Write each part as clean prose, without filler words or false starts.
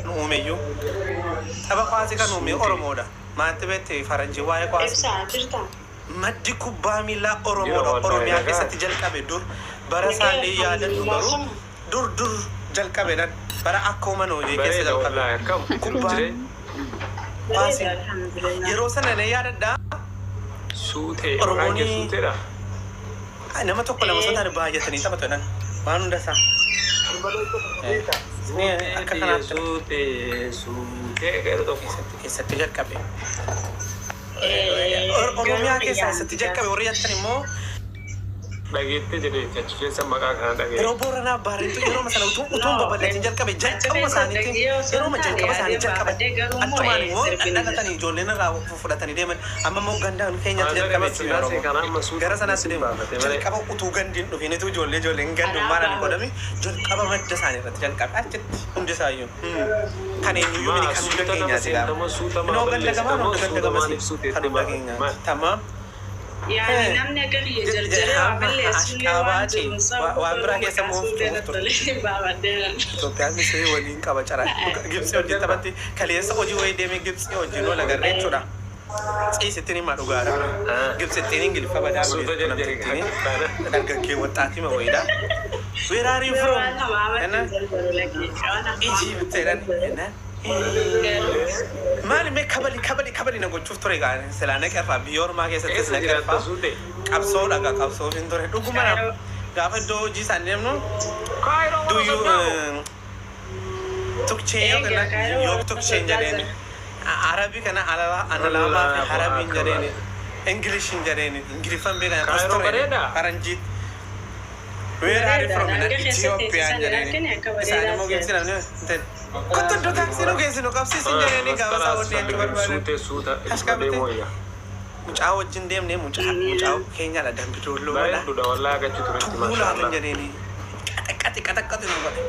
Nuumeyyuu tapha kwaasii kan uumee Oromoodha. Maanti beektee faranjii waa'ee kwaasii. Maddi kubbaa miilaa Oromoodha. Oromiyaa keessatti jalqabe dur bara isaallee yaadadhu garuu dur jalqabeedhaan bara akka uuman hojii keessa jalqabe. Kubbaan kwaasii yeroo sana na yaadadhaa. Suutee Oromoonii nama tokko lama sotaan baay'atanii taphatanii waan hunda isaa. Akka kanaatti suutee gara tokko keessatti jalqabe. Oromiyaa keessaa keessatti jalqabe warri jattan immoo dhageettee jedhee achi keessa maqaa kana dhagee. Yeroo Booranaa Baarentu yeroo masana utuun babal'atiin jalqabe jalqabuma isaaniitiin yeroo jalqaba isaanii jalqaban achumaan immoo dhalatanii ijoolleen irraa fudhatanii deeman amma immoo gandaan keenyatti jalqabe gara sanaatti deemu jalqaba utuu gandiin dhufinitu ijoolleen gandummaadhaan godhame jalqaba madda isaanii irratti jalqabe achitti hundi isaayyuu kan eenyuyyuu mini kan hunda keenyaati gaafa inoo ganda gamaa hunda ganda gamasi kan hunda keenyaati tamaam. يعني نمنا قال يجرجر وعمل أشكاباتي وأمبرا كيسا موفتو توبيا مسوي ولين كابا چرا جبسي وجي تبتي كليسا وجي ويدي مي جبسي وجي نو لغا ريچودا سي ستيني ما دوغارا جبسي تيني ngil fa bada daga ke watati ma wayda where are you from ana Egypt ana maali mee kabali na gochuuf ture gaane silaa naqerfaa biyyoon maa keessattis naqerfaa qabsoo dhagaa qabsoo hin ture dhuguma gaafa iddoo hojii isaan deemnu duyyuu tukchee yoo tukcheen jedheeni arabii kana analaamaa fi arabiin jedheeni ingiliishiin jedheeni ingiliffan beekana pastoree faranjiit where are you from Ethiopian jedheeni isaan immoo geessi namni Kota do taksi no gesi no kapsi sinjere ni gawa sa wonde ni barbaade suuta demoya mucaa wajjin deemne mucaa keenya la dambi dollo wala do wallahi gachi turanti ma sha Allah ni qaxaqati no bade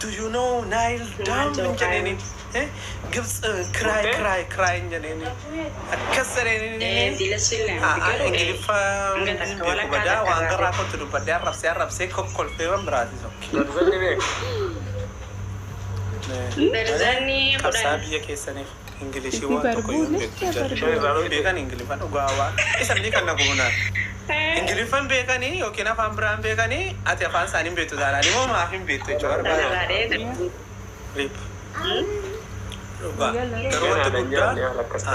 do you know Nile Dam njane ni Gibbs cry njane ni akasare ni ingilifa bada wangara ko tudu bada arabse kokkol fewan brati so Berzani Kasabiya keessaniif ingilishii waan tokko yoo beekan ingiliffaan dhugaawaa isan ni kan nagumuna ingiliffaan beekanii yookiin afaan biraan beekanii ati afaan isaanii beektu taanaa dhimoo maaf hin beektu jechuudha rip dhugaa garuu wanti guddaa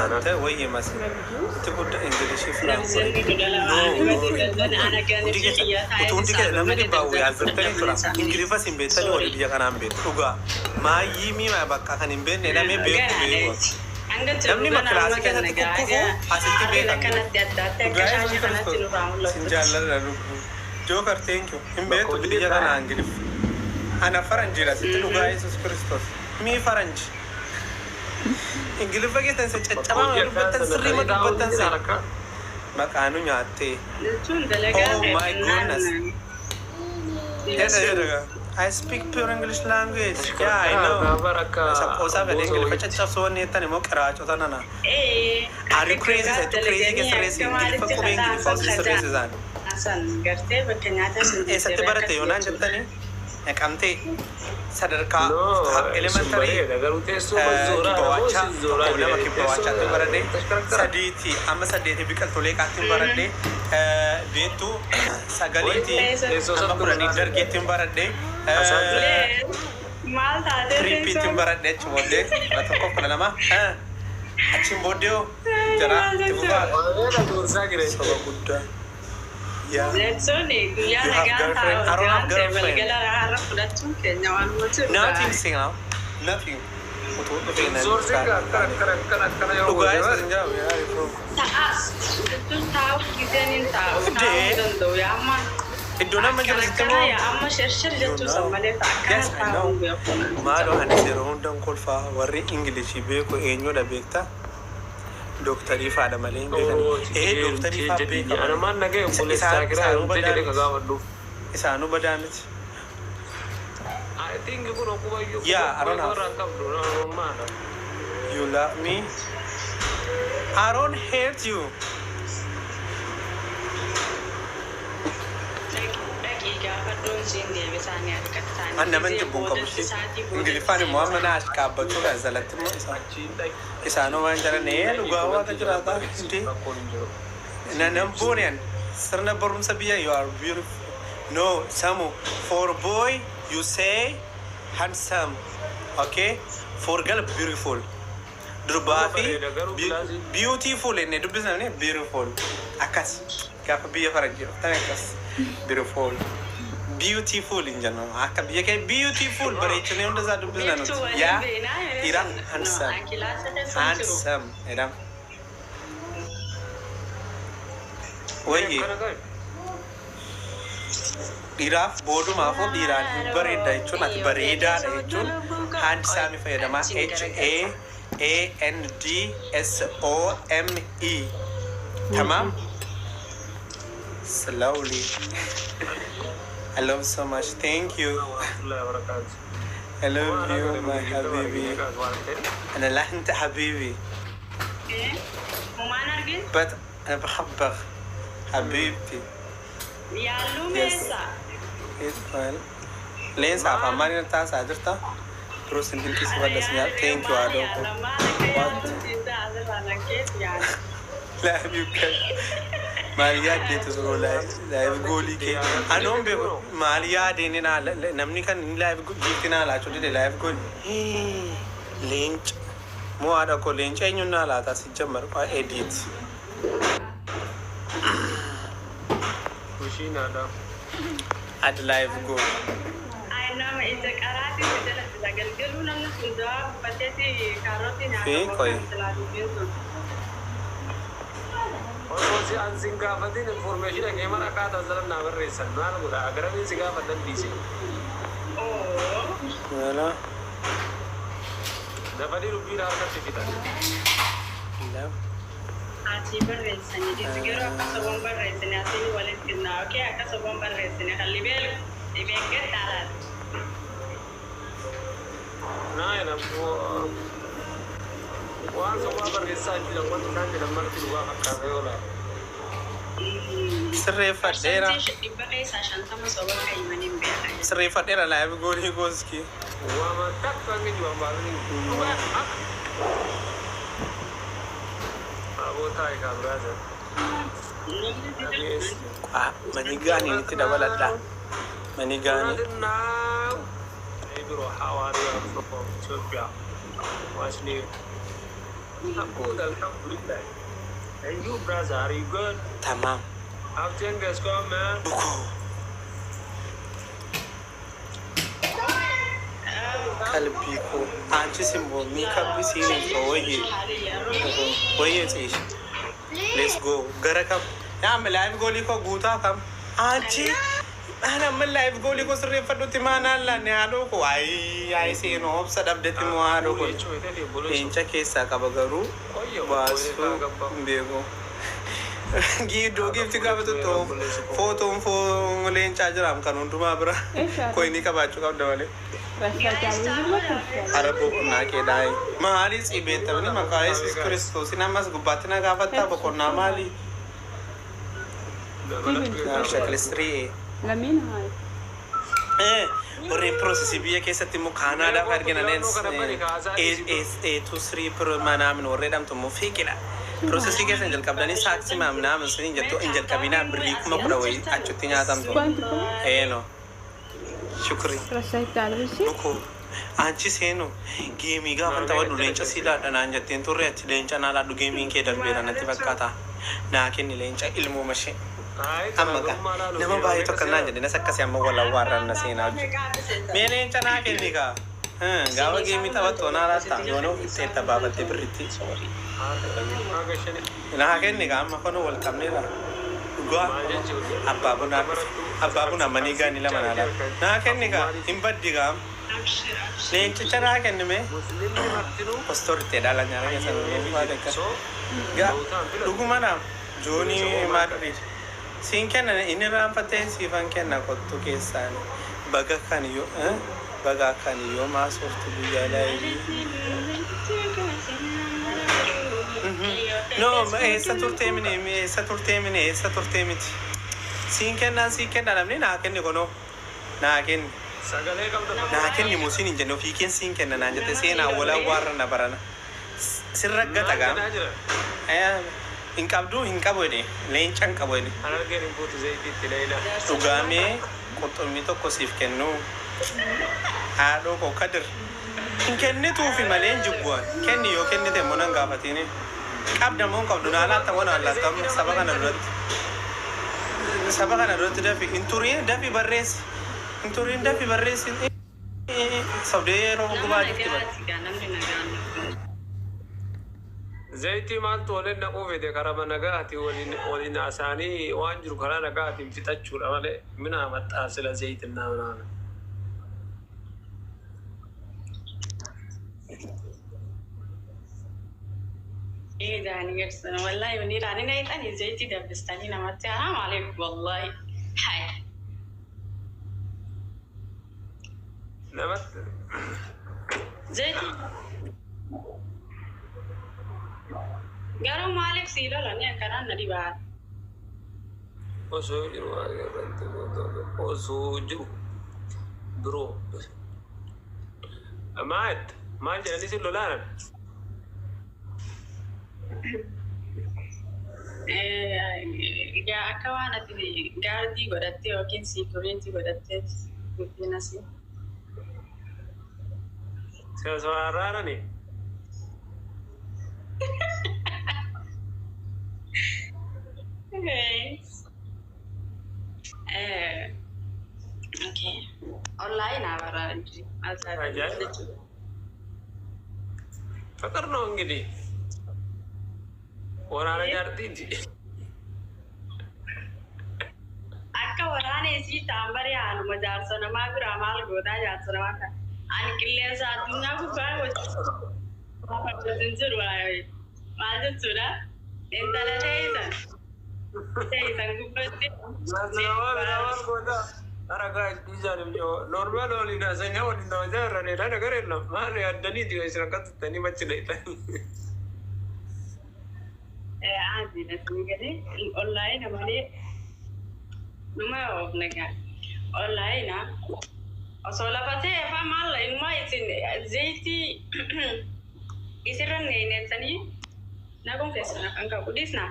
ante wayye mas wanti guddaa ingilishii utuun dike namni dhibbaa wayyaa zirtanii tura ingiliffa sin beektanii walii biyya kanaan beektu dhugaa maayyii miima bakka kan hin beekne namni beeku namni makilaasii keessatti kukkufu asitti beekan sin jaalladha lubbuu jookar teenkyu hin beektu biyya kanaa ingiliffa ana faranjiidha sitti dhugaa Yesuus Kiristoos mii faranji ingiliffa keessan se caccabaa dubbatan sirrii ma dubbatan se maqaanu nyaattee oh my goodness Yada I speak pure English language. Yeah, I know. Suppose I've English, but just so neat and more crash or nana. Are you crazy? Crazy gets racing. If I'm going to force this races, is at the birthday, you know, Jantani? I can't take Sadarka elementary. Saditi, Amasadati, because to Lake Acting Barade, day two, Sagaliti, Samapurani, getting Barade, repeating Barade, one day, but a coconama, Achimbodio, Jara, so good. Yeah. Let's only you have girlfriend. I don't have girlfriend. Nothing single. Nothing. Doctor Fada Malay, Doctor Fabi, and a man again, police is no damage. I think you could you. Yeah, I don't know. You love me. I don't hate you. hojiin deebisanii argatan. Anna man jibbuun qabu shi. Ingiliffaan immoo amma na ashkaabbachuu dha zalatti immoo isaanoo waan jedhanii dhugaa waaqa jiraataa hindi. Nan booniyan sirna barumsa biyya you are beautiful. No, Samu, for boy you say handsome, okay? For girl beautiful. Durbafi beautiful enne dubbisna ne beautiful. Akas gaafa biyya farajjiro tan akas beautiful. Beautiful in general. Akka biyya kee beautiful bareechine hunda isaa dubbisna nuti. Yeah, ira handsome. Handsome, ira. Wayye. Dhiiraaf boodumaafuu dhiiraan hin bareedda jechuun ati bareedaadha jechuun handsome fayyadama HANDSOME. Tamam? Slowly. I love so much. Thank you. I love you, my habibi. أنا لا أنت حبيبي. But أنا بحبك حبيبتي. يالو ميسا. Well, Lens half a man task I just through simple kiss for the signal. Thank you, Ado. What? Love you, Maria did to go live goalie. I know Maria didn't Namnikan live good gift in all actually the live good. Lynch. Moada ko lynch and you know that as a jammer or edit. At live go. I know it's a karate with the girl on the potato, carrot, information came on a cat as a number race and run with a grabbing cigar for the busy. Well, the body will be out of no. Achieve race and it is a girl of a bomber race and I think well it's now okay, I got a bomber race and a level. They make it that. Nine of one of our research, the one time in a month to work at Carola. Srefadera live go he goes ski. Manigani ni tidawalada. Manigani. How are you from Ethiopia? What's new? I'm good, alhamdulillah. And you, brother, are you good? Tamam. How things going, man? Kalbiko. Anchi simbo. Mika bisini so oye ish. Let's go. Garakam. Ya me live goal ko guta kam. Anchi. Ana me live goal ko srefadu timana la ne ado ko ai se no obsad update mo ado ko. Incha kesa kabagaru. Basu bego. Gido gift ka to photo phone len charger am kanun tuma bra. Koi ni ka bachu ka dawale. Arabu na ke dai. Mahalis ibeta ni makais Christos inamas gubatina gafata ba konna mali. Shakl 3A. لمين هاي؟ وري بروسيس بيا كيسة تمو كندا فرجنا ننس A23 برو ما نامن وريدام تمو فيكلا بروسيس كيسة إنجل كابلاني ساكسي ما نامن سوين جتو إنجل كابينا بريك ما كروي أشوتيني آدم تو نو شكري رسالة على بسي بكو anchi seno gaming ga fanta wadu lencha sila dana njatin to re lencha na la du gaming ke dar bera nati bakata na ken lencha ilmu mashi amma ka nama bayi to kana jadi na sakka amma wala waran na sena me lencha na ken diga gawa gaming ta wato na rata yono seta baba te briti sorry na ken diga amma kono welcome ne la gua abba buna maniga ni la manala na ken diga imbad diga lencha chara ken me pastor te dala nyara ya sanu ni ba de ka ga dugumana joni madrid sin ken inira pate sivan ken na kottu kesan baga kan yo ma sortu ya dai no esa turtemini sin ken na namni na ken ko no naakin Sagalee qabda naakin ni musin injenne ofii keensiin kenna naan jette seenaa walaa warra na barana sirragga tagaa hin qabdu hin qabu jedhe leencan qabu jedhe Anargeen hin buutu zayitiitti leeyna. dhugaamee qurxummii tokko siif kennu haadhoo koo kadir hin kennituufi malee hin jibbu'an kenni yoo kennite immoo nan gaafatini qabda moo hin qabdu naa laatta moo naa laatta saba kana duratti dafi hin turii dafi barreessi hin turiin dafi barreessi sabdee yeroo gubaa jirti bara Zayitii maaltu waliin naquu fide karama nagaati waliin asaanii waan jiru karaa nagaatiin fixachuudha malee minaa maxxaa sila zayitiin naa minaa. داني يرسل والله مني راني نايتاني زيتي دبستاني نمتي حرام عليك والله حي نمت زيتي قالوا مالك سيلو لاني كران ندي بعد وسوجو برو ما جاني سيلو لانا akka waan ati gaardii godhattee yookiin siikuriintii godhattee guddin asii. Siyaasa waraanani. Okay. Online waraana jiri. Fakar no ngidi. Waraana jaartiiti. Akka waraana isii taambari aanuma jaarsa namaa biraa maal gootaa jaarsa namaa kan ani qilleensa addunyaa gubbaa wajjin jiru maal jechuudha intala teessan gubbatti. Aragaa ijaanim yoo normaal waliin haasanya waliin nama jaarraneedha nagareella maal yaaddaniiti isin akkasittanii machi leeytanii. عادي نتنقل أونلاين أمالي نما أوفنكا أونلاين أصلا فتى فما الله إنما يصير زيتي يصيرن نينتني نقوم فيسنا أنك بديسنا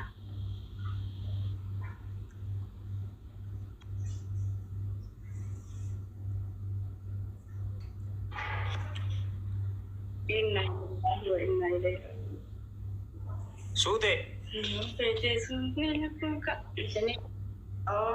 إنا لله وإنا إليه Suute. Fete suute lakuka. Oh.